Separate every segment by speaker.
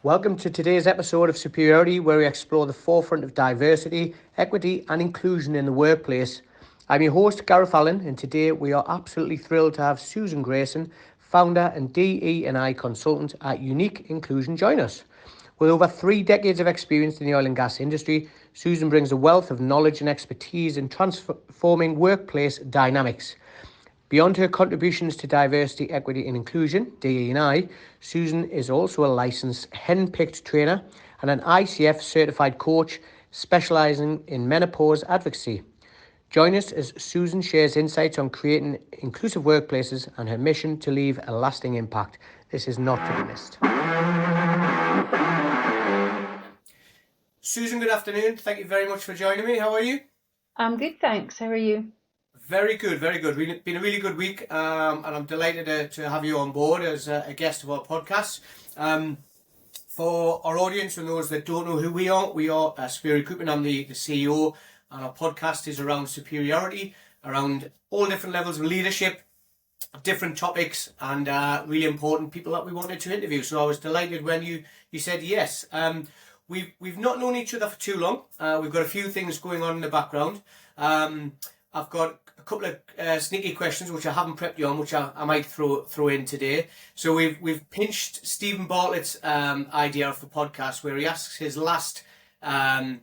Speaker 1: Welcome to today's episode of Superiority, where we explore the forefront of diversity, equity, and inclusion in the workplace. I'm your host, Gareth Allen, and today we are absolutely thrilled to have Susan Grayson, founder and DE&I Consultant at Younique Inclusion, join us. With over 3 decades of experience in the oil and gas industry, Susan brings a wealth of knowledge and expertise in transforming workplace dynamics. Beyond her contributions to diversity, equity and inclusion, DE&I, Susan is also a licensed hen-picked trainer and an ICF certified coach specialising in menopause advocacy. Join us as Susan shares insights on creating inclusive workplaces and her mission to leave a lasting impact. This is not to be missed. Susan, good afternoon. Thank you very much for joining me. How are you?
Speaker 2: I'm good, thanks. How are you?
Speaker 1: Very good, very good. It's been a really good week, and I'm delighted to have you on board as a guest of our podcast. For our audience and those that don't know who we are Superior Recruitment. I'm the CEO, and our podcast is around superiority, around all different levels of leadership, different topics, and really important people that we wanted to interview. So I was delighted when you said yes. We've not known each other for too long. We've got a few things going on in the background. I've got a couple of sneaky questions which I haven't prepped you on, which I might throw in today. So we've pinched Stephen Bartlett's idea of the podcast, where he asks his last candidate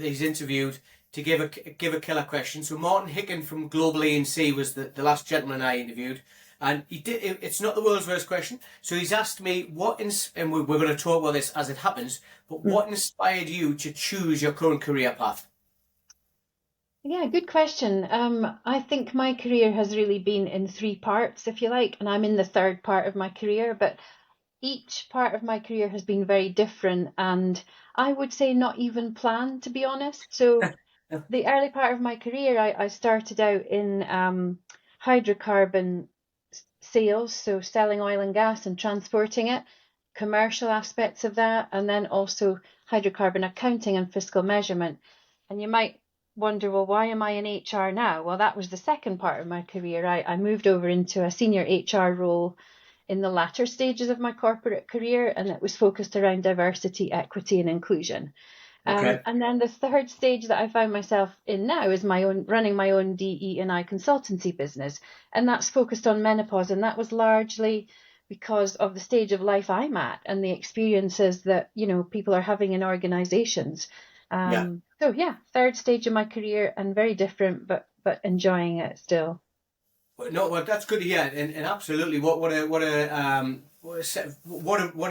Speaker 1: that he's interviewed to give a killer question. So Martin Hicken from Global E&C was the last gentleman I interviewed, and he did. It's not the world's worst question. So he's asked me and we're going to talk about this as it happens. But what inspired you to choose your current career path?
Speaker 2: Yeah, good question. I think my career has really been in 3 parts, if you like, and I'm in the 3rd part of my career, but each part of my career has been very different, and I would say not even planned, to be honest. So the early part of my career, I started out in hydrocarbon sales, so selling oil and gas and transporting it, commercial aspects of that, and then also hydrocarbon accounting and fiscal measurement. And you might wonder, well, why am I in HR now? Well, that was the second part of my career. I moved over into a senior HR role in the latter stages of my corporate career, and it was focused around diversity, equity, and inclusion.
Speaker 1: Okay.
Speaker 2: And then the 3rd stage that I found myself in now is running my own DE&I consultancy business, and that's focused on menopause, and that was largely because of the stage of life I'm at and the experiences that people are having in organizations. So yeah, 3rd stage of my career and very different, but enjoying it still.
Speaker 1: No, well, that's good to hear, and absolutely, what a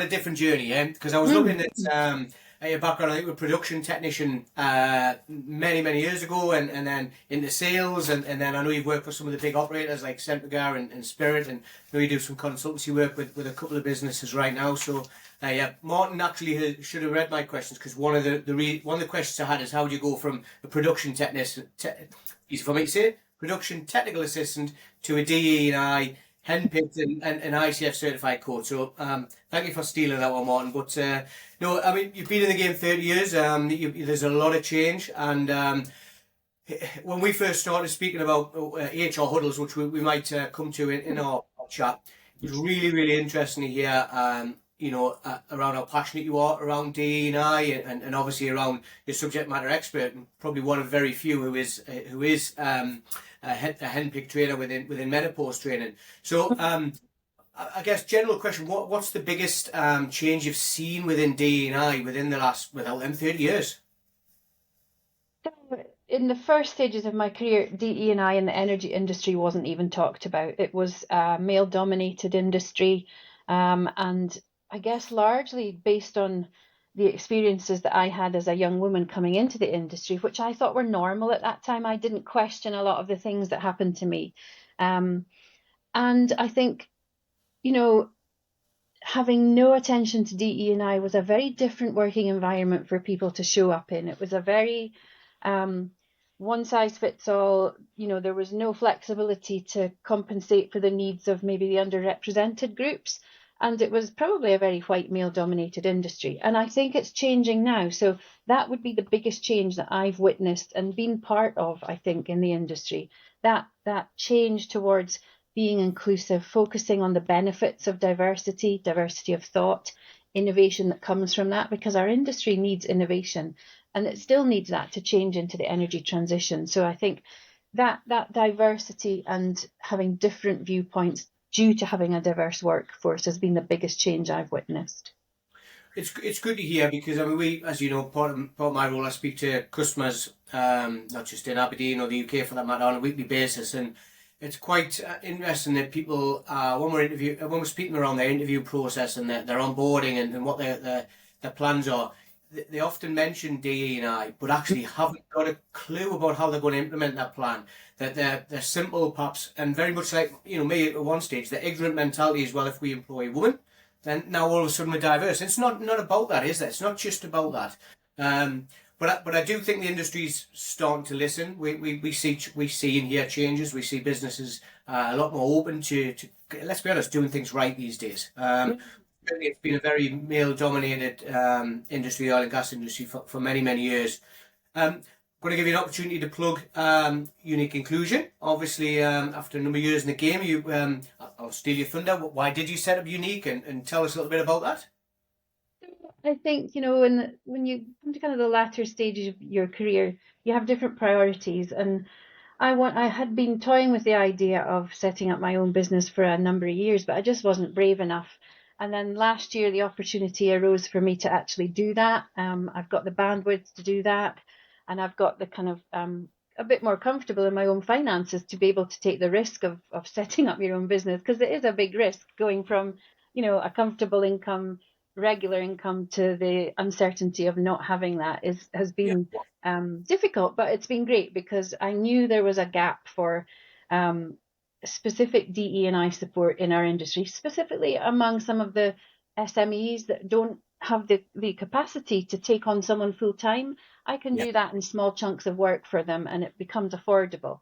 Speaker 1: different journey, eh? Because I was looking at your background. I think you were a production technician many years ago, and then into sales, and then I know you've worked for some of the big operators like Centrica and Spirit, and I know you do some consultancy work with a couple of businesses right now. So yeah, Martin actually should have read my questions, because one of the questions I had is, how do you go from a production technician, easy for me to say, production technical assistant, to a DE&I hen-picked and ICF certified coach. So thank you for stealing that one, Martin. But no, I mean, you've been in the game 30 years. There's a lot of change, and when we first started speaking about HR huddles, which we might come to in our chat, it was really interesting to hear around how passionate you are around DE&I, and obviously around your subject matter expert, and probably one of very few who is a hen-picked trainer within menopause training. So I guess general question: what's the biggest change you've seen within DE&I within the last 30 years?
Speaker 2: In the first stages of my career, DE&I in the energy industry wasn't even talked about. It was a male-dominated industry, and I guess largely based on the experiences that I had as a young woman coming into the industry, which I thought were normal at that time. I didn't question a lot of the things that happened to me. And I think, having no attention to DE&I was a very different working environment for people to show up in. It was a very one size fits all. There was no flexibility to compensate for the needs of maybe the underrepresented groups. And it was probably a very white male dominated industry. And I think it's changing now. So that would be the biggest change that I've witnessed and been part of, I think, in the industry. That change towards being inclusive, focusing on the benefits of diversity of thought, innovation that comes from that, because our industry needs innovation and it still needs that to change into the energy transition. So I think that diversity and having different viewpoints due to having a diverse workforce has been the biggest change I've witnessed.
Speaker 1: It's good to hear because I mean we, as you know, part of my role, I speak to customers, not just in Aberdeen or the UK for that matter, on a weekly basis, and it's quite interesting that people, when we're speaking around their interview process and their onboarding and what their plans are, they often mention DE&I, but actually haven't got a clue about how they're going to implement that plan. That they're simple, perhaps, and very much like me at one stage, the ignorant mentality as well. If we employ a woman, then now all of a sudden we're diverse. It's not about that, is it? It's not just about that. But I do think the industry's starting to listen. We see and hear changes. We see businesses a lot more open to let's be honest, doing things right these days. It's been a very male-dominated industry, the oil and gas industry, for many years. I'm going to give you an opportunity to plug Younique Inclusion. Obviously, after a number of years in the game, I'll steal your thunder. Why did you set up Younique, and tell us a little bit about that?
Speaker 2: I think, when you come to kind of the latter stages of your career, you have different priorities. And I had been toying with the idea of setting up my own business for a number of years, but I just wasn't brave enough. And then last year, the opportunity arose for me to actually do that. I've got the bandwidth to do that, and I've got the kind of a bit more comfortable in my own finances to be able to take the risk of setting up your own business, because it is a big risk going from, a comfortable income, regular income, to the uncertainty of not having that has been difficult, but it's been great because I knew there was a gap for specific DE&I support in our industry, specifically among some of the SMEs that don't have the capacity to take on someone full time. I can do that in small chunks of work for them, and it becomes affordable.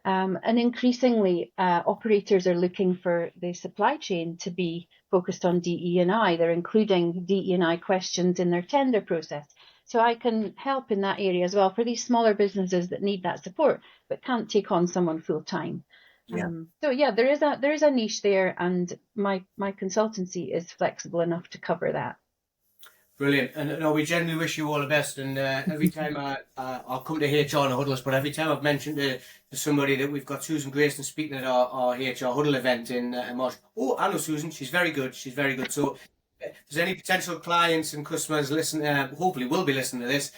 Speaker 2: And increasingly, operators are looking for the supply chain to be focused on DE&I. They're including DE&I questions in their tender process. So I can help in that area as well for these smaller businesses that need that support but can't take on someone full time. There is a niche there, and my consultancy is flexible enough to cover that.
Speaker 1: Brilliant. And no, we generally wish you all the best. And every time I'll come to HR and Huddles, but every time I've mentioned to somebody that we've got Susan Grayson speaking at our HR Huddle event in March. Oh, I know Susan. She's very good. So if there's any potential clients and customers hopefully will be listening to this,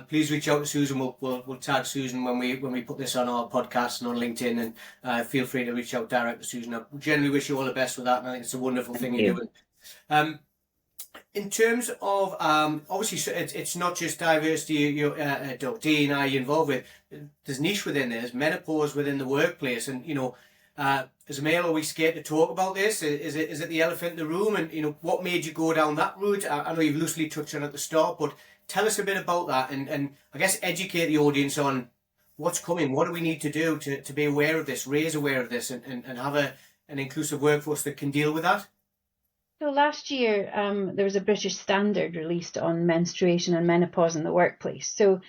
Speaker 1: please reach out to Susan. We'll tag Susan when we put this on our podcast and on LinkedIn, and feel free to reach out direct to Susan. I generally wish you all the best with that, and I think it's a wonderful thing you're doing. In terms of obviously, it's not just diversity. DE&I you're involved with. There's niche within there. There's menopause within the workplace, and as a male, are we scared to talk about this? Is it the elephant in the room? And what made you go down that route? I know you've loosely touched on it at the start, but tell us a bit about that, and I guess educate the audience on what's coming. What do we need to do to be aware of this, raise aware of this, and have an inclusive workforce that can deal with that?
Speaker 2: So last year, there was a British standard released on menstruation and menopause in the workplace. So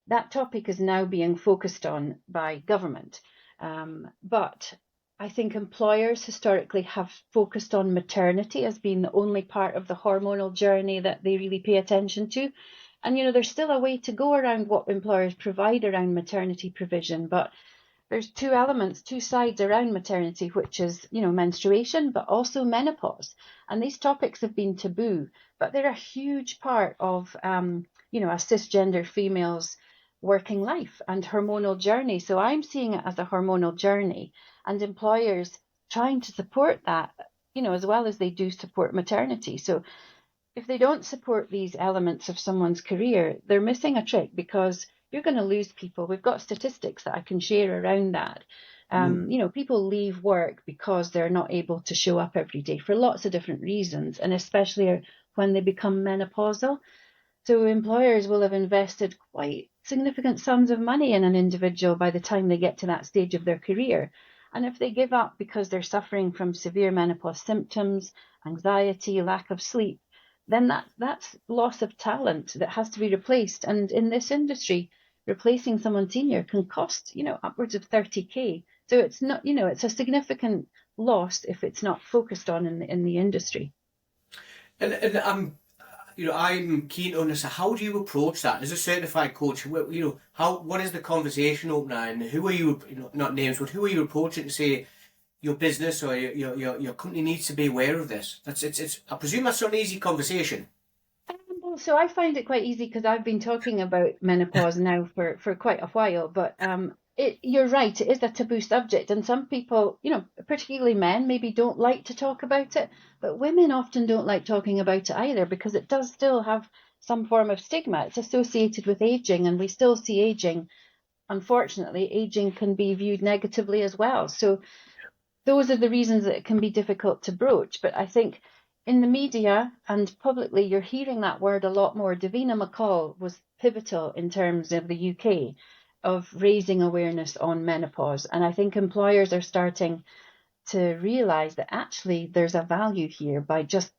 Speaker 2: that topic is now being focused on by government. But I think employers historically have focused on maternity as being the only part of the hormonal journey that they really pay attention to. And, there's still a way to go around what employers provide around maternity provision, but there's two sides around maternity, which is, menstruation, but also menopause. And these topics have been taboo, but they're a huge part of, a cisgender female's working life and hormonal journey. So I'm seeing it as a hormonal journey, and employers trying to support that, as well as they do support maternity. So if they don't support these elements of someone's career, they're missing a trick, because you're going to lose people. We've got statistics that I can share around that. People leave work because they're not able to show up every day for lots of different reasons, and especially when they become menopausal. So employers will have invested quite significant sums of money in an individual by the time they get to that stage of their career. And if they give up because they're suffering from severe menopause symptoms, anxiety, lack of sleep, then that's loss of talent that has to be replaced. And in this industry, replacing someone senior can cost, upwards of 30K. So it's not, it's a significant loss if it's not focused on in the industry.
Speaker 1: And I'm keen to understand, how do you approach that as a certified coach? What is the conversation opener, and who are you, not names, but who are you approaching to say your business or your company needs to be aware of this? It's I presume that's not an easy conversation.
Speaker 2: So I find it quite easy because I've been talking about menopause now for quite a while. But you're right, it is a taboo subject, and some people, particularly men, maybe don't like to talk about it. But women often don't like talking about it either because it does still have some form of stigma. It's associated with aging, and we still see aging. Unfortunately, aging can be viewed negatively as well. So those are the reasons that it can be difficult to broach. But I think in the media and publicly, you're hearing that word a lot more. Davina McCall was pivotal in terms of the UK of raising awareness on menopause. And I think employers are starting to realize that actually there's a value here by just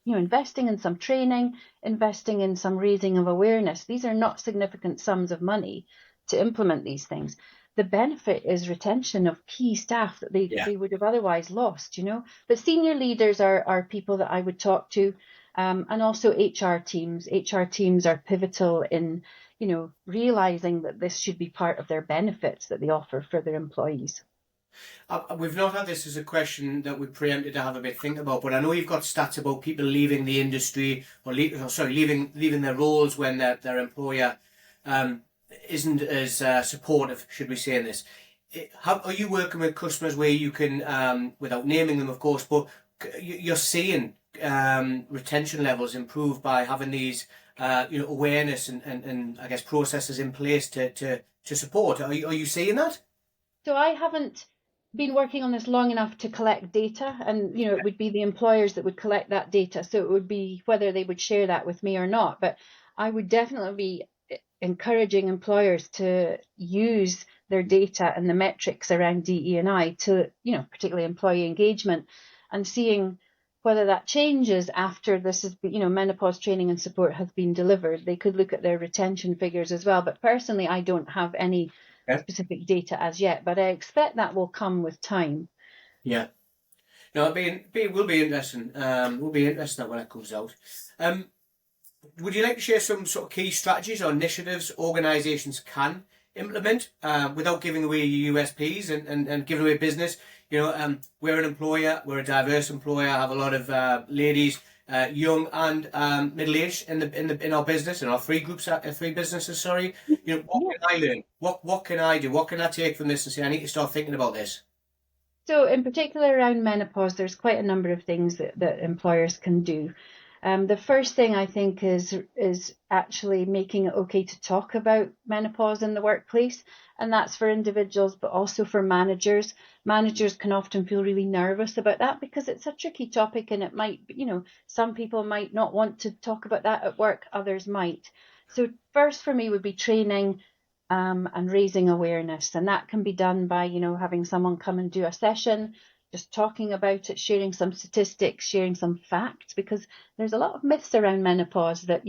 Speaker 2: investing in some training, investing in some raising of awareness. These are not significant sums of money to implement these things. The benefit is retention of key staff that
Speaker 1: Yeah.
Speaker 2: they would have otherwise lost. But senior leaders are people that I would talk to, and also HR teams. HR teams are pivotal in realizing that this should be part of their benefits that they offer for their employees.
Speaker 1: We've not had this as a question that we preempted to have a bit think about, but I know you've got stats about people leaving the industry or leaving their roles when their employer um, isn't as supportive, should we say, in this. Are you working with customers where you can, without naming them, of course, but you're seeing retention levels improve by having these awareness and I guess processes in place to support? Are you seeing that?
Speaker 2: So I haven't been working on this long enough to collect data, and it would be the employers that would collect that data. So it would be whether they would share that with me or not. But I would definitely be encouraging employers to use their data and the metrics around DE&I to, particularly employee engagement, and seeing whether that changes after this is, menopause training and support has been delivered. They could look at their retention figures as well. But personally, I don't have any specific data as yet, but I expect that will come with time.
Speaker 1: Yeah. No, will be interesting. Will be interesting when it comes out. Um, would you like to share some sort of key strategies or initiatives organisations can implement without giving away your USPs and giving away business? We're an employer, we're a diverse employer. I have a lot of ladies, young and middle-aged in our business, in our three businesses. Sorry. What
Speaker 2: Yeah.
Speaker 1: can I learn? What can I do? What can I take from this and say I need to start thinking about this?
Speaker 2: So in particular around menopause, there's quite a number of things that employers can do. The first thing I think is actually making it okay to talk about menopause in the workplace, and that's for individuals, but also for managers. Managers can often feel really nervous about that because it's a tricky topic, and it might, some people might not want to talk about that at work, others might. So first for me would be training and raising awareness, and that can be done by, having someone come and do a session, just talking about it, sharing some statistics, sharing some facts, because there's a lot of myths around menopause that,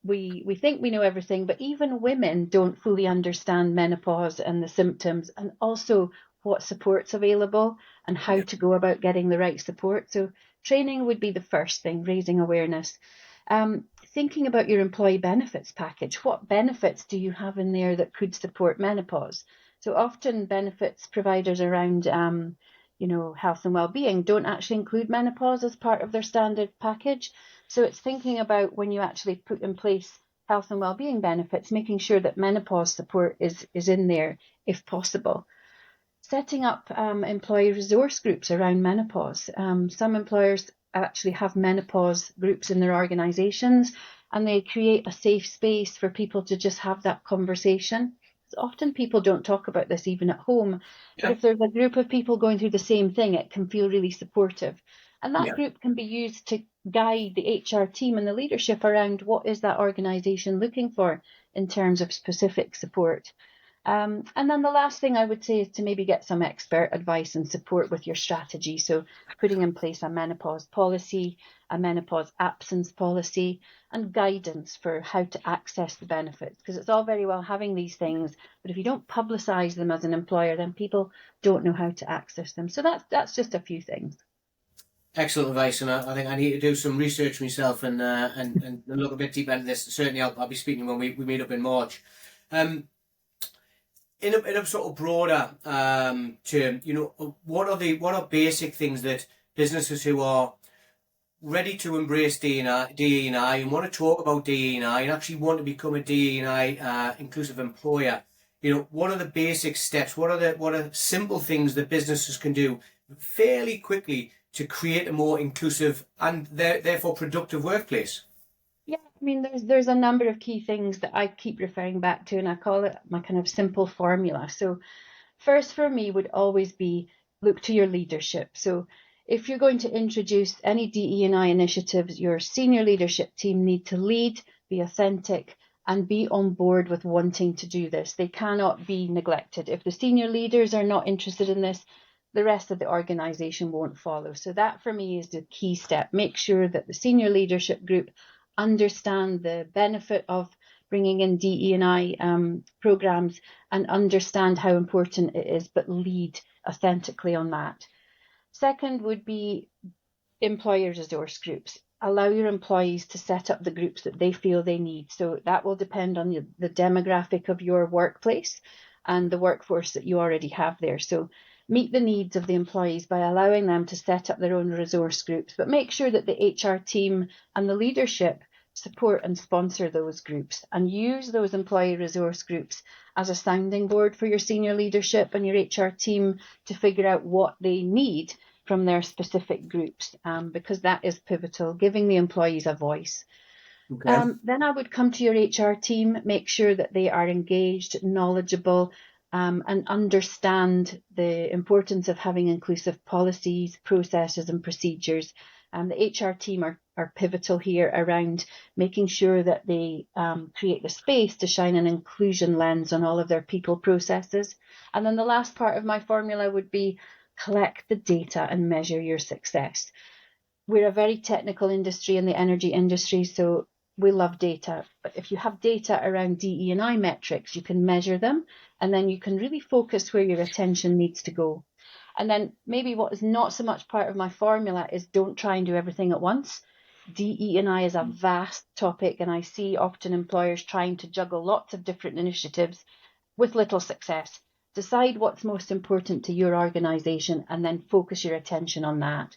Speaker 2: we think we know everything, but even women don't fully understand menopause and the symptoms, and also what support's available and how
Speaker 1: Yeah.
Speaker 2: to go about getting the right support. So training would be the first thing, raising awareness. Thinking about your employee benefits package. What benefits do you have in there that could support menopause? So often benefits providers around health and well-being don't actually include menopause as part of their standard package. So it's thinking about when you actually put in place health and well-being benefits, making sure that menopause support is in there if possible. Setting up employee resource groups around menopause. Some employers actually have menopause groups in their organisations, and they create a safe space for people to just have that conversation. Often people don't talk about this even at home, but
Speaker 1: Yeah.
Speaker 2: if there's a group of people going through the same thing, it can feel really supportive. And that
Speaker 1: Yeah.
Speaker 2: group can be used to guide the HR team and the leadership around what is that organisation looking for in terms of specific support. And then the last thing I would say is to maybe get some expert advice and support with your strategy. So putting in place a menopause policy, a menopause absence policy, and guidance for how to access the benefits. Because it's all very well having these things, but if you don't publicise them as an employer, then people don't know how to access them. So that's just a few things.
Speaker 1: Excellent advice, and I think I need to do some research myself and look a bit deeper into this. Certainly, I'll be speaking when we meet up in March. Um, in a sort of broader term, what are basic things that businesses who are ready to embrace DE&I and want to talk about DE&I and actually want to become a DE&I inclusive employer, what are the basic steps? What are simple things that businesses can do fairly quickly to create a more inclusive and therefore productive workplace?
Speaker 2: Yeah, I mean, there's a number of key things that I keep referring back to, and I call it my kind of simple formula. So first for me would always be look to your leadership. So if you're going to introduce any DE&I initiatives, your senior leadership team need to lead, be authentic, and be on board with wanting to do this. They cannot be neglected. If the senior leaders are not interested in this, the rest of the organization won't follow. So that for me is the key step. Make sure that the senior leadership group understand the benefit of bringing in DE&I programs and understand how important it is, but lead authentically on that. Second would be employer resource groups. Allow your employees to set up the groups that they feel they need. So that will depend on the demographic of your workplace and the workforce that you already have there. So meet the needs of the employees by allowing them to set up their own resource groups, but make sure that the HR team and the leadership support and sponsor those groups and use those employee resource groups as a sounding board for your senior leadership and your HR team to figure out what they need from their specific groups, because that is pivotal, giving the employees a voice.
Speaker 1: Okay.
Speaker 2: Then I would come to your HR team, make sure that they are engaged, knowledgeable, and understand the importance of having inclusive policies, processes, and procedures. The HR team are pivotal here around making sure that they create the space to shine an inclusion lens on all of their people processes. And then the last part of my formula would be collect the data and measure your success. We're a very technical industry in the energy industry, so we love data. But if you have data around DE&I metrics, you can measure them, and then you can really focus where your attention needs to go. And then maybe what is not so much part of my formula is don't try and do everything at once. DE&I is a vast topic, and I see often employers trying to juggle lots of different initiatives with little success. Decide what's most important to your organisation and then focus your attention on that.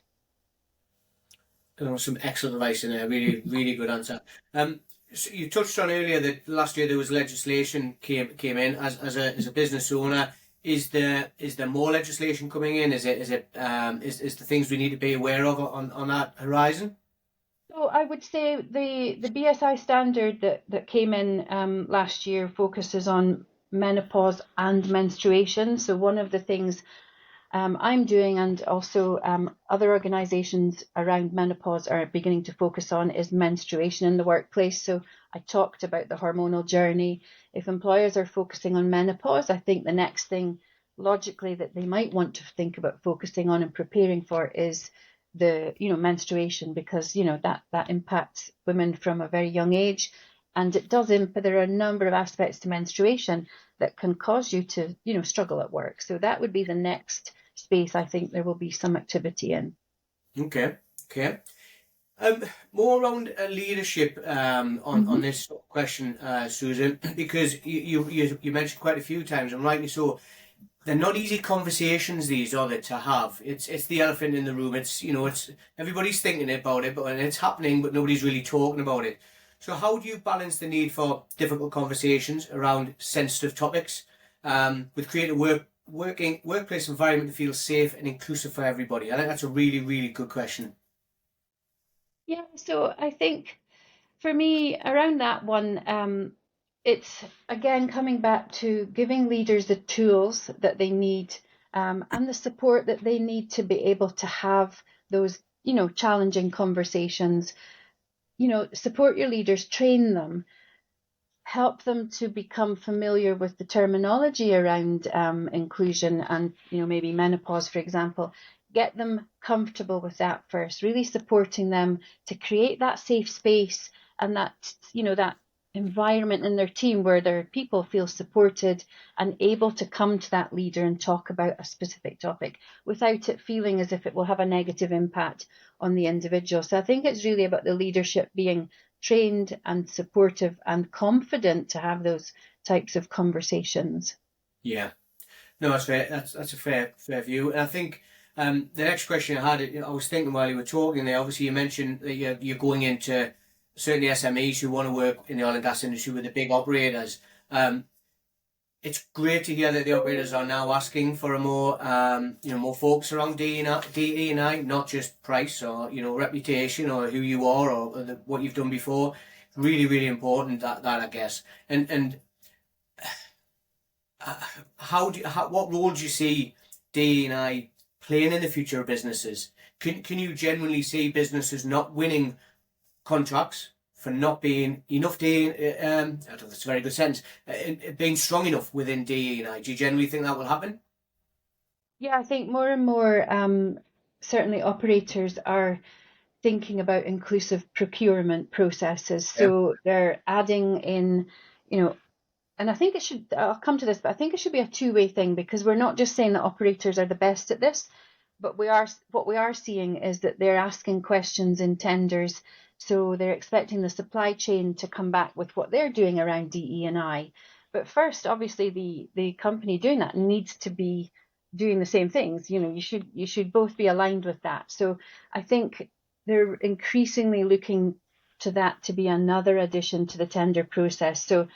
Speaker 1: Some excellent advice in there. Really, really good answer. So you touched on earlier that last year there was legislation came in as a business owner. Is there more legislation coming in? Is the things we need to be aware of on that horizon?
Speaker 2: So I would say the BSI standard that came in last year focuses on menopause and menstruation. So one of the things I'm doing, and also other organisations around menopause are beginning to focus on, is menstruation in the workplace. So I talked about the hormonal journey. If employers are focusing on menopause, I think the next thing logically that they might want to think about focusing on and preparing for is the menstruation, because that impacts women from a very young age, and it does there are a number of aspects to menstruation that can cause you to struggle at work. So that would be the next space I think there will be some activity in.
Speaker 1: Okay. More around leadership on this question, Susan, because you mentioned quite a few times, and rightly so. They're not easy conversations, these, are they, to have? It's the elephant in the room. It's everybody's thinking about it, and it's happening, but nobody's really talking about it. So how do you balance the need for difficult conversations around sensitive topics with creating a workplace environment that feels safe and inclusive for everybody? I think that's a really, really good question.
Speaker 2: Yeah, so I think for me around that one, it's again coming back to giving leaders the tools that they need, and the support that they need to be able to have those challenging conversations. Support your leaders, train them, help them to become familiar with the terminology around inclusion and maybe menopause, for example. Get them comfortable with that first, really supporting them to create that safe space and that environment in their team where their people feel supported and able to come to that leader and talk about a specific topic without it feeling as if it will have a negative impact on the individual. So I think it's really about the leadership being trained and supportive and confident to have those types of conversations.
Speaker 1: Yeah. No, that's fair. That's a fair view. And I think the next question I had, I was thinking while you were talking there. Obviously, you mentioned that you're going into certainly SMEs who want to work in the oil and gas industry with the big operators. Um, it's great to hear that the operators are now asking for a more more focus around DE&I, not just price or reputation or who you are or what you've done before. Really, really important that I guess. And what role do you see DE&I playing in the future of businesses? Can you genuinely see businesses not winning contracts for not being enough I don't know if that's a very good sentence, being strong enough within DE&I? Do you generally think that will happen?
Speaker 2: Yeah, I think more and more, certainly operators are thinking about inclusive procurement processes.
Speaker 1: Yeah.
Speaker 2: So they're adding in, you know, and I think it should, I'll come to this, but I think it should be a two-way thing, because we're not just saying that operators are the best at this, but what we are seeing is that they're asking questions in tenders. So they're expecting the supply chain to come back with what they're doing around DE&I. But first, obviously, the company doing that needs to be doing the same things. You should both be aligned with that. So I think they're increasingly looking to that to be another addition to the tender process. So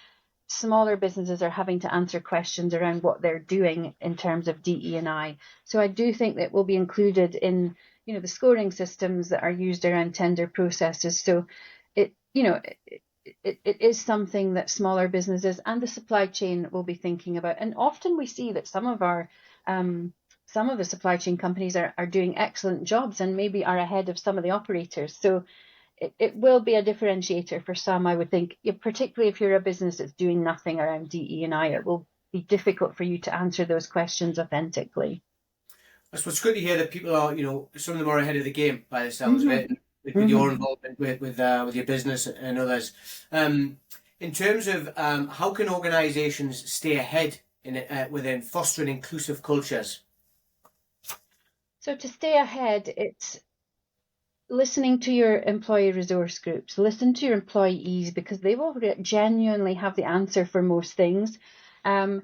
Speaker 2: smaller businesses are having to answer questions around what they're doing in terms of DE&I. So I do think that will be included in, the scoring systems that are used around tender processes. So it is something that smaller businesses and the supply chain will be thinking about. And often we see that some of the supply chain companies are doing excellent jobs and maybe are ahead of some of the operators. So it will be a differentiator for some, I would think. Particularly if you're a business that's doing nothing around DE&I, it will be difficult for you to answer those questions authentically.
Speaker 1: That's what's good to hear that people are, some of them are ahead of the game by the sounds of
Speaker 2: Mm-hmm.
Speaker 1: it, with your
Speaker 2: Mm-hmm.
Speaker 1: involvement with your business and others. In terms of how can organisations stay ahead within fostering inclusive cultures?
Speaker 2: So to stay ahead, it's listening to your employee resource groups, listen to your employees, because they will genuinely have the answer for most things. Um,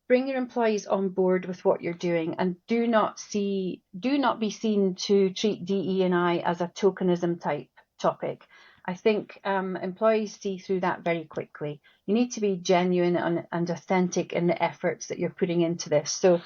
Speaker 2: Bring your employees on board with what you're doing, and do not be seen to treat DE&I as a tokenism type topic. I think employees see through that very quickly. You need to be genuine and authentic in the efforts that you're putting into this. So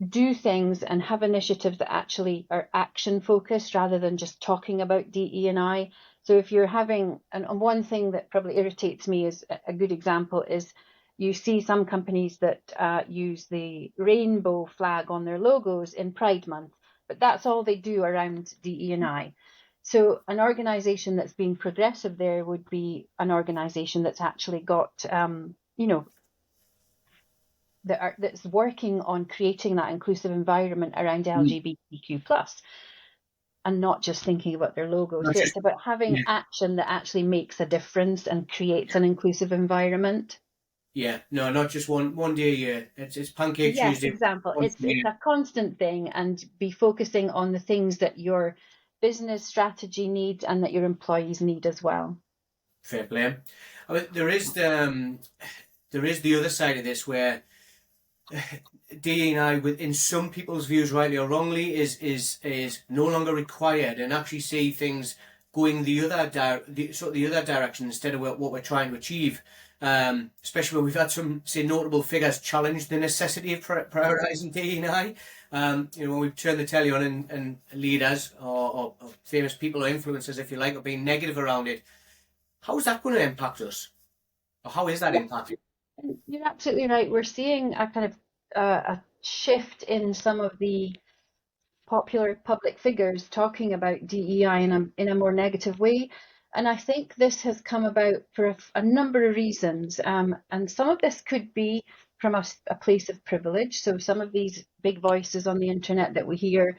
Speaker 2: do things and have initiatives that actually are action focused rather than just talking about DE&I. So if you're having, and one thing that probably irritates me is a good example is you see some companies that use the rainbow flag on their logos in Pride Month, but that's all they do around DE&I. So an organization that's being progressive there would be an organization that's actually got, that's working on creating that inclusive environment around
Speaker 1: Mm.
Speaker 2: LGBTQ plus, and not just thinking about their logo.
Speaker 1: Not
Speaker 2: So
Speaker 1: just
Speaker 2: it's about having
Speaker 1: yeah,
Speaker 2: action that actually makes a difference and creates
Speaker 1: yeah,
Speaker 2: an inclusive environment.
Speaker 1: yeah. No, not just one day a year. It's Pancake
Speaker 2: Yes,
Speaker 1: Tuesday
Speaker 2: example.
Speaker 1: once
Speaker 2: It's
Speaker 1: a year.
Speaker 2: a constant thing, and be focusing on the things that your business strategy needs and that your employees need as well.
Speaker 1: Fair play. I mean, there is the other side of this where DEI, in some people's views, rightly or wrongly, is no longer required, and actually see things going the other direction instead of what we're trying to achieve. Especially when we've had some say notable figures challenge the necessity of prioritizing DEI. When we turn the telly on and leaders or famous people or influencers, if you like, are being negative around it. How is that going to impact us? Or how is that impacting?
Speaker 2: You're absolutely right. We're seeing a kind of a shift in some of the popular public figures talking about DEI in a more negative way. And I think this has come about for a number of reasons. And some of this could be from a place of privilege. So some of these big voices on the internet that we hear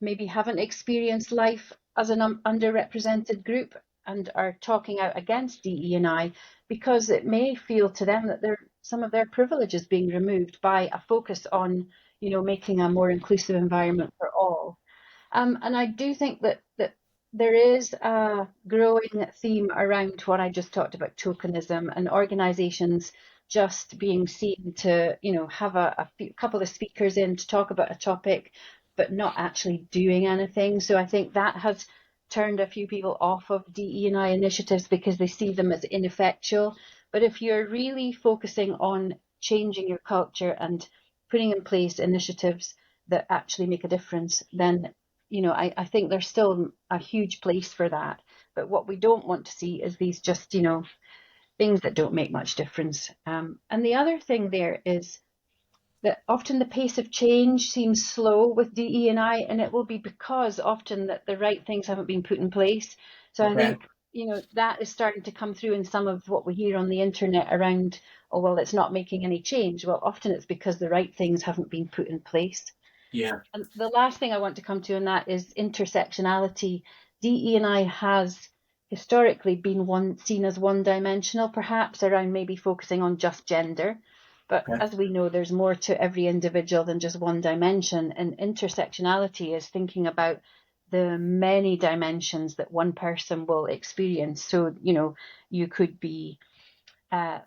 Speaker 2: maybe haven't experienced life as an underrepresented group. and are talking out against DE&I because it may feel to them that some of their privileges being removed by a focus on, making a more inclusive environment for all. And I do think that there is a growing theme around what I just talked about, tokenism, and organisations just being seen to, have a couple of speakers in to talk about a topic, but not actually doing anything. So I think that has turned a few people off of DE&I initiatives because they see them as ineffectual. But if you're really focusing on changing your culture and putting in place initiatives that actually make a difference, then I think there's still a huge place for that. But what we don't want to see is these just, things that don't make much difference. And the other thing there is that often the pace of change seems slow with DE&I, and it will be because often that the right things haven't been put in place. So I
Speaker 1: Okay.
Speaker 2: think, that is starting to come through in some of what we hear on the internet around, oh, well, it's not making any change. Well, often it's because the right things haven't been put in place.
Speaker 1: Yeah.
Speaker 2: And the last thing I want to come to on that is intersectionality. DE&I has historically been seen as one-dimensional, perhaps around maybe focusing on just gender. But
Speaker 1: Okay.
Speaker 2: as we know, there's more to every individual than just one dimension. And intersectionality is thinking about the many dimensions that one person will experience. So, you could be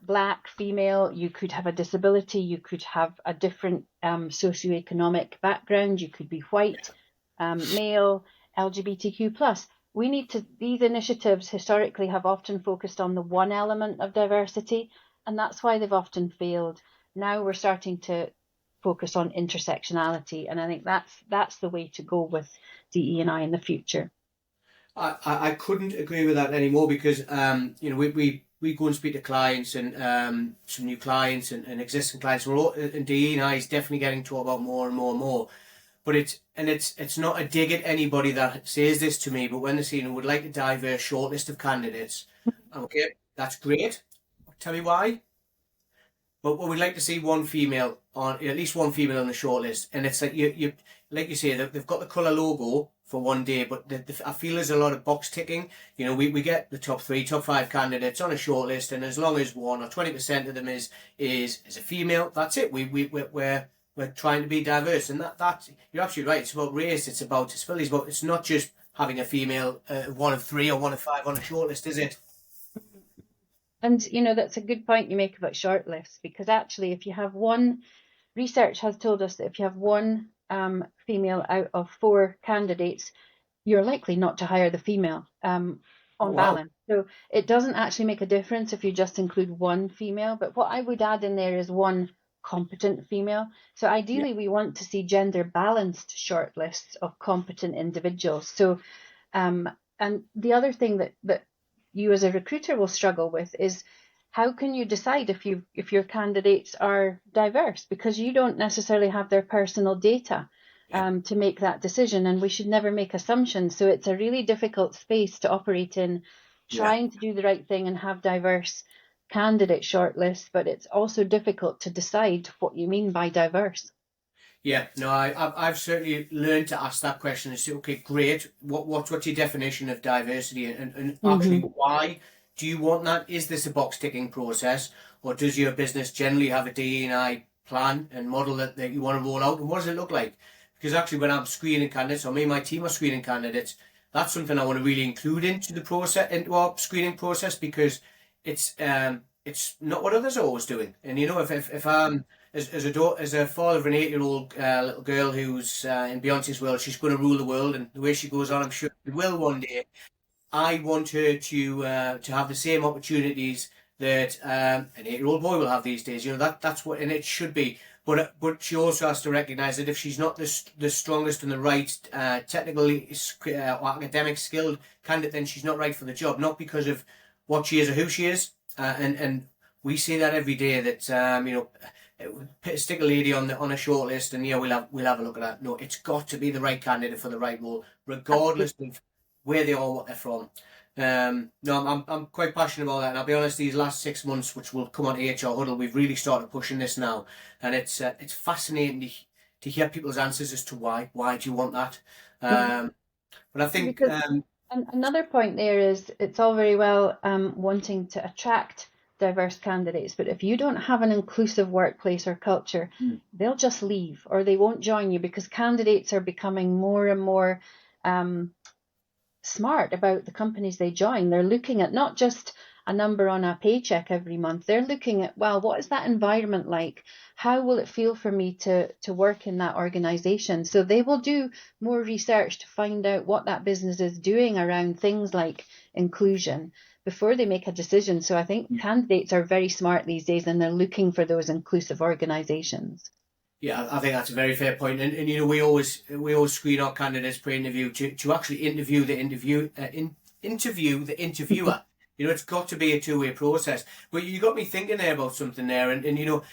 Speaker 2: black, female, you could have a disability, you could have a different socioeconomic background, you could be white, male, LGBTQ plus. These initiatives historically have often focused on the one element of diversity, and that's why they've often failed. Now we're starting to focus on intersectionality, and I think that's the way to go with DE&I in the future.
Speaker 1: I couldn't agree with that anymore because we go and speak to clients and some new clients and existing clients. And DE&I is definitely getting talked about more and more and more. But it's not a dig at anybody that says this to me. But when they're saying would like a diverse shortlist of candidates, okay, that's great. Tell me why. But we'd like to see one female on at least one female on the shortlist, and it's like you like you say they've got the colour logo for one day, but I feel there's a lot of box ticking. We get the top three, top five candidates on a shortlist, and as long as 1 or 20% of them is a female, that's it. We're trying to be diverse, and that you're absolutely right. It's about race. It's not just having a female one of three or one of five on a shortlist, is it?
Speaker 2: And that's a good point you make about shortlists, because actually if you have research has told us that if you have one female out of 4 candidates, you're likely not to hire the female
Speaker 1: Oh
Speaker 2: on
Speaker 1: wow.
Speaker 2: balance. So it doesn't actually make a difference if you just include one female. But what I would add in there is one competent female. So
Speaker 1: Yeah.
Speaker 2: ideally, we want to see gender balanced shortlists of competent individuals. So, and the other thing that you as a recruiter will struggle with is how can you decide if your candidates are diverse, because you don't necessarily have their personal data
Speaker 1: Yeah.
Speaker 2: to make that decision, and we should never make assumptions. So it's a really difficult space to operate in,
Speaker 1: Yeah.
Speaker 2: trying to do the right thing and have diverse candidate shortlists, but it's also difficult to decide what you mean by diverse.
Speaker 1: Yeah, no, I've certainly learned to ask that question and say, okay, great. What's your definition of diversity, and actually
Speaker 2: Mm-hmm.
Speaker 1: why do you want that? Is this a box ticking process, or does your business generally have a DE&I plan and model that you want to roll out, and what does it look like? Because actually, when I'm screening candidates, or me and my team are screening candidates, that's something I want to really include into our screening process, because it's not what others are always doing. And if I'm as a father of an 8-year-old little girl who's in Beyonce's world, she's going to rule the world, and the way she goes on, I'm sure she will one day. I want her to have the same opportunities that an 8-year-old boy will have these days. That's what, and it should be. But she also has to recognise that if she's not the strongest and the right technically or academic skilled candidate, then she's not right for the job. Not because of what she is or who she is. And we see that every day. That stick a lady on a short list, and we'll have a look at that. No, it's got to be the right candidate for the right role, regardless of where they are, what they're from. No, I'm quite passionate about that, and I'll be honest. These last 6 months, which will come on HR Huddle, we've really started pushing this now, and it's fascinating to hear people's answers as to why. Why do you want that? But I think
Speaker 2: Because And another point there is it's all very well wanting to attract diverse candidates, but if you don't have an inclusive workplace or culture, they'll just leave or they won't join you, because candidates are becoming more and more smart about the companies they join. They're looking at not just a number on a paycheck every month. They're looking at, well, what is that environment like? How will it feel for me to work in that organization? So they will do more research to find out what that business is doing around things like inclusion before they make a decision. So I think candidates are very smart these days, and they're looking for those inclusive organizations.
Speaker 1: Yeah, I think that's a very fair point. And you know, we always screen our candidates pre-interview to actually interview the interviewer. You know, it's got to be a two-way process. But you got me thinking there about something there, and you know,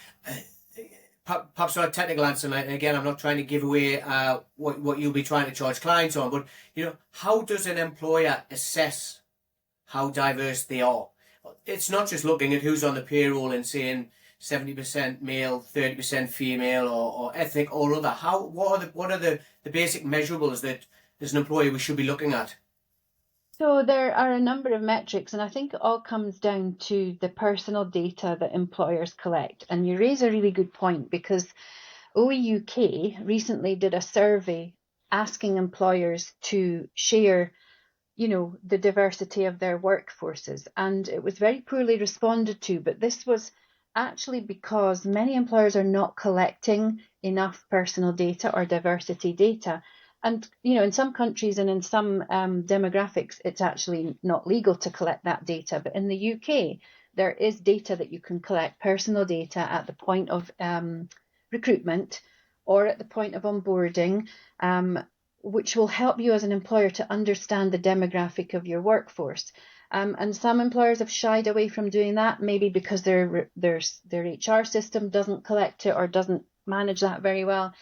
Speaker 1: perhaps not a technical answer. And again, I'm not trying to give away what you'll be trying to charge clients on. But you know, how does an employer assess how diverse they are? It's not just looking at who's on the payroll and saying 70% male, 30% female, or ethnic or other. What are the basic measurables that as an employer we should be looking at?
Speaker 2: So there are a number of metrics, and I think it all comes down to the personal data that employers collect. And you raise a really good point, because OEUK recently did a survey asking employers to share, you know, the diversity of their workforces, and it was very poorly responded to. But this was actually because many employers are not collecting enough personal data or diversity data. And, you know, in some countries and in some demographics, it's actually not legal to collect that data. But in the UK, there is data that you can collect, personal data, at the point of recruitment or at the point of onboarding, which will help you as an employer to understand the demographic of your workforce. And some employers have shied away from doing that, maybe because their HR system doesn't collect it or doesn't manage that very well.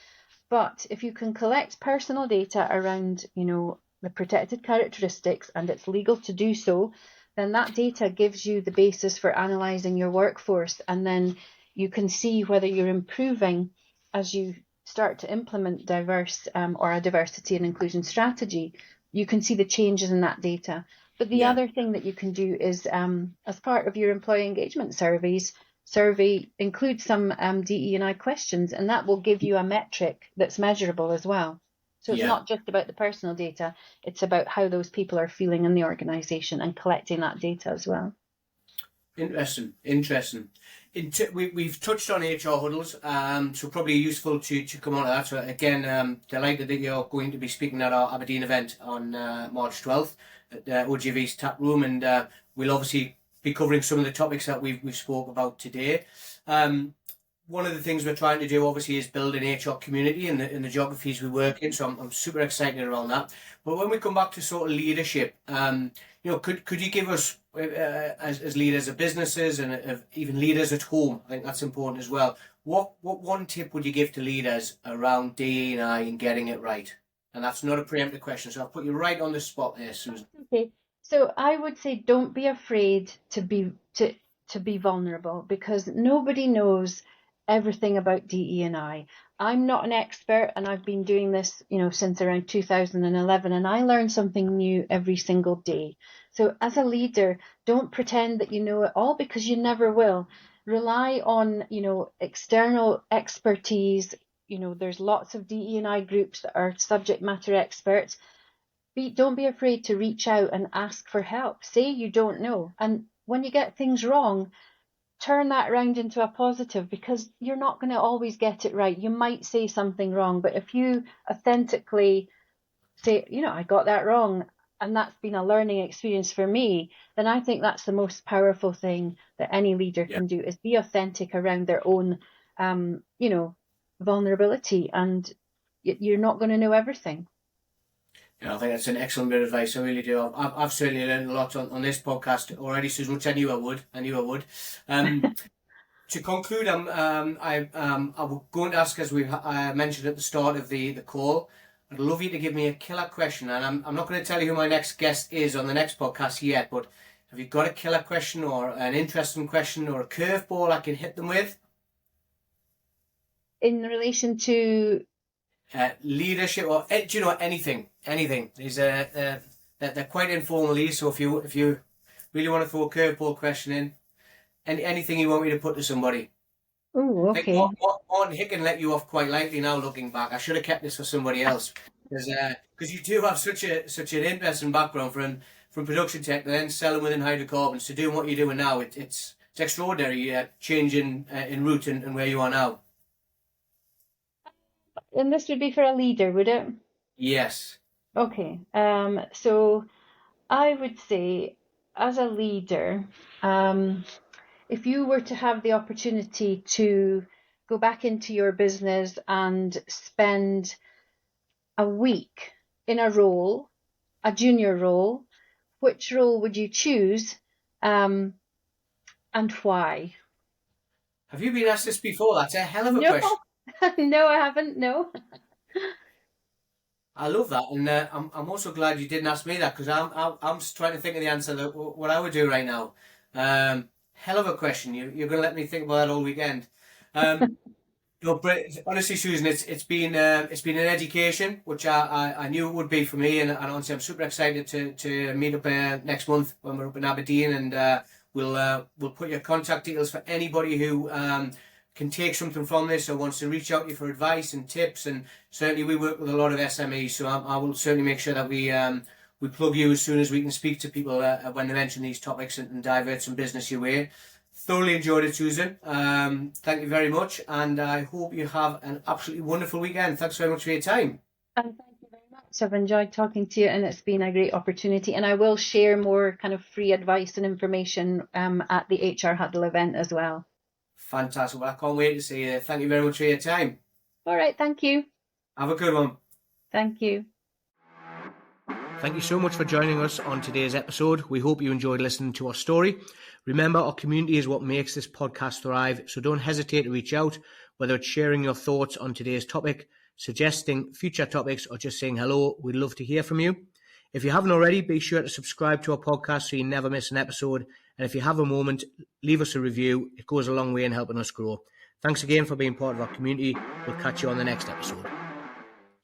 Speaker 2: But if you can collect personal data around, you know, the protected characteristics, and it's legal to do so, then that data gives you the basis for analysing your workforce, and then you can see whether you're improving as you start to implement diverse or a diversity and inclusion strategy. You can see the changes in that data. But the other thing that you can do is, as part of your employee engagement survey includes some DE&I questions, and that will give you a metric that's measurable as well. So it's not just about the personal data, it's about how those people are feeling in the organisation and collecting that data as well.
Speaker 1: Interesting. We've touched on HR huddles, so probably useful to come on to that. So again, delighted that you're going to be speaking at our Aberdeen event on March 12th at OGV's Tap Room, and we'll obviously be covering some of the topics that we've spoke about today. One of the things we're trying to do, obviously, is build an HR community in the geographies we work in. So I'm super excited around that. But when we come back to sort of leadership, you know, could you give us, as leaders of businesses and even leaders at home, I think that's important as well. What one tip would you give to leaders around DE&I and getting it right? And that's not a preemptive question, so I'll put you right on the spot there, Susan.
Speaker 2: Okay. So I would say don't be afraid to be vulnerable, because nobody knows everything about DE&I. I'm not an expert, and I've been doing this, you know, since around 2011, and I learn something new every single day. So as a leader, don't pretend that you know it all, because you never will. Rely on, you know, external expertise. You know, there's lots of DE&I groups that are subject matter experts. Don't be afraid to reach out and ask for help. Say you don't know. And when you get things wrong, turn that around into a positive, because you're not going to always get it right. You might say something wrong, but if you authentically say, you know, I got that wrong, and that's been a learning experience for me, then I think that's the most powerful thing that any leader can do, is be authentic around their own, you know, vulnerability, and you're not going to know everything.
Speaker 1: Yeah, I think that's an excellent bit of advice. I really do. I've certainly learned a lot on this podcast already, Susan, which I knew I would. To conclude, I was going to ask, as we mentioned at the start of the call, I'd love you to give me a killer question, and I'm not going to tell you who my next guest is on the next podcast yet, but have you got a killer question or an interesting question or a curveball I can hit them with?
Speaker 2: In relation to
Speaker 1: leadership, or do you know, anything? Is they're quite informally. So if you really want to throw a curveball question in, anything you want me to put to somebody.
Speaker 2: Oh,
Speaker 1: I think
Speaker 2: okay.
Speaker 1: Martin Hicken let you off quite lightly now looking back. I should have kept this for somebody else because you do have such an interesting background from production tech to then selling within hydrocarbons to doing what you're doing now. It's extraordinary changing in route and where you are now.
Speaker 2: And this would be for a leader, would it?
Speaker 1: Yes.
Speaker 2: Okay. So I would say, as a leader, if you were to have the opportunity to go back into your business and spend a week in a role, a junior role, which role would you choose, and why?
Speaker 1: Have you been asked this before? That's a hell of a
Speaker 2: No,
Speaker 1: question.
Speaker 2: no, I haven't. No.
Speaker 1: I love that, and I'm also glad you didn't ask me that because I'm just trying to think of the answer that what I would do right now. Hell of a question. You're going to let me think about that all weekend. No, honestly, Susan, it's been an education, which I knew it would be for me, and honestly, I'm super excited to meet up next month when we're up in Aberdeen, and we'll put your contact details for anybody who can take something from this or wants to reach out to you for advice and tips. And certainly, we work with a lot of SMEs, so I will certainly make sure that we plug you as soon as we can speak to people when they mention these topics and divert some business your way. Thoroughly enjoyed it, Susan. Thank you very much, and I hope you have an absolutely wonderful weekend. Thanks very much for your time.
Speaker 2: And thank you very much. I've enjoyed talking to you, and it's been a great opportunity. And I will share more kind of free advice and information at the HR Huddle event as well.
Speaker 1: Fantastic. Well, I can't wait to see you. Thank you very much for your time.
Speaker 2: All right. Thank you.
Speaker 1: Have a good one.
Speaker 2: Thank you.
Speaker 1: Thank you so much for joining us on today's episode. We hope you enjoyed listening to our story. Remember, our community is what makes this podcast thrive, so don't hesitate to reach out, whether it's sharing your thoughts on today's topic, suggesting future topics, or just saying hello. We'd love to hear from you. If you haven't already, be sure to subscribe to our podcast so you never miss an episode. And if you have a moment, leave us a review. It goes a long way in helping us grow. Thanks again for being part of our community. We'll catch you on the next episode.